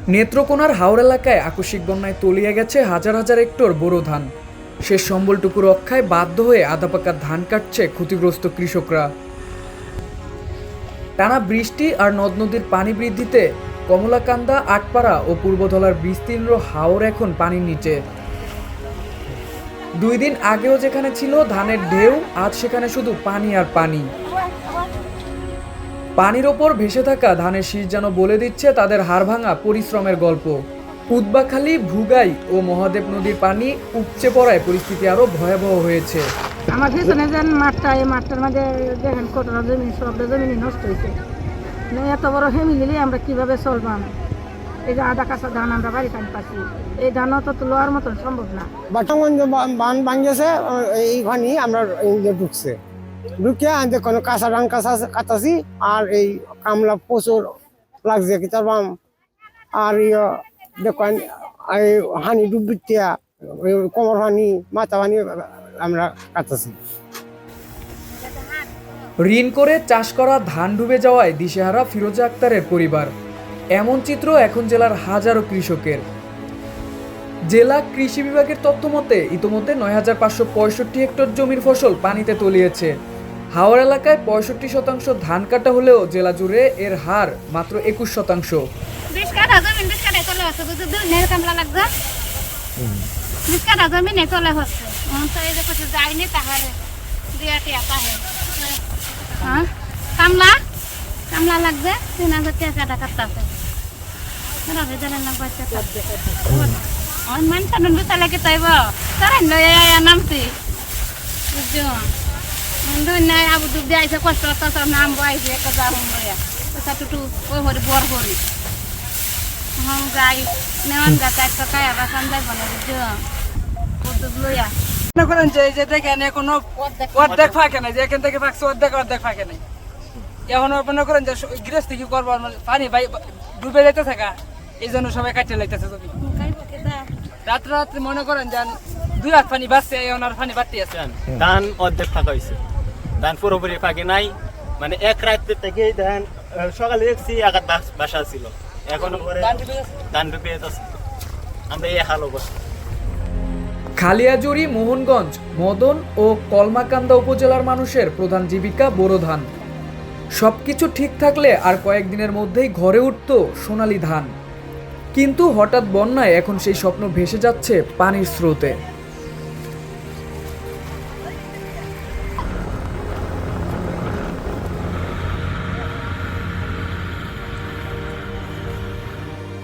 নেত্রকোনার হাওর এলাকায় আকস্মিক বন্যায় তলিয়ে গেছে হাজার হাজার হেক্টর বোরো ধান। শেষ সম্বলটুকু রক্ষায় বাধ্য হয়ে আধাপাকা ধান কাটছে ক্ষতিগ্রস্ত কৃষকরা। টানা বৃষ্টি আর নদ নদীর পানি বৃদ্ধিতে কমলাকান্দা, আটপাড়া ও পূর্বধলার বিস্তীর্ণ হাওর এখন পানির নিচে। 2 দিন আগেও যেখানে ছিল ধানের ঢেউ, আজ সেখানে শুধু পানি আর পানি। পানির ওপর ভেসে থাকা ধানের শীষ যেন বলে দিচ্ছে তাদের হাড়ভাঙা পরিশ্রমের গল্প। উদবাখালী, ভুগাই ও মহাদেব নদীর পানি উপচে পড়ায় পরিস্থিতি আরো ভয়াবহ হয়েছে। আমার পিছনে যে মাঠটা, এই মাঠটার মধ্যে দেখেন কতটা জমি, সবটা জমি নষ্ট হয়েছে। এত বড় ফ্যামিলি আমরা কিভাবে চলবাম? এই যে আধা কাঁচা ধান আমরা বাড়ি টান পাচ্ছি, এই ধানও তো লোয়ার মতন সম্ভব না। বাটাগঞ্জ বান ভাঙিয়েছে, এইখানে আমরা ঢুকছে, ঢুকে আনতে কোনো কাঁচা ধান কাটাছি। আর এই কামলা প্রচুর লাগছে কি তার আর দেখেন এই হানি ডুবিয়া কোমর হানি, মাথা হানি আমরা কাটাছি। ঋণ করে চাষ করা ধান ডুবে যাওয়ায় দিশেহারা ফিরোজা আক্তারের পরিবার। এমন চিত্র এখন জেলার হাজারো কৃষকের। জেলা কৃষি বিভাগের তথ্য মতে ইতোমধ্যে ৯,৫৬৫ হেক্টর জমির ফসল পানিতে তলিয়েছে। হাওর এলাকায় ৬৫% ধান কাটা হলেও জেলা জুড়ে এর হার মাত্র ২১%। কামলা কামলা লাগবে ৩,০০০ টাকা কাটতে নামছি আবু ডুব দিয়ে কষ্ট নাম বয়সে একটা যাবো পয়সা টুটু ওই হরি বর করি যাই নেওয়ান গাছ একটা খাই আবার কাম যাইব না বুঝছো লইয়া মনে করেন যে দেখেন কোনো অর্ধেক ফাঁকে নাই, যে এখান থেকে ফাঁকছে অর্ধেক ফাঁকে নাই। এখন মনে করেন যে গৃহস্থ কি করবো, পানি ডুবে যেতে থাকা, এই জন্য সবাই কাটিয়ে লাইতেছে। যদি রাত্রে মনে করেন যে 2 হাত পানি বাঁচছে, এখন আর পানি বাড়তে আছে। ধান অর্ধেক ফাঁকা হয়েছে, ধান পুরোপুরি ফাঁকে নাই। মানে এক রাত থেকে ধান সকালে দেখছি আঘাত বাসা ছিল, এখনো ধান ডুবে যাচ্ছে। আমরা এই হাল অবস্থা। খালিয়াজুড়ি, মোহনগঞ্জ, মদন ও কলমাকান্দা উপজেলার মানুষের প্রধান জীবিকা বোরো ধান। সবকিছু ঠিক থাকলে আর কয়েকদিনের মধ্যেই ঘরে উঠত সোনালী ধান। কিন্তু হঠাৎ বন্যায় এখন সেই স্বপ্ন ভেসে যাচ্ছে পানির স্রোতে।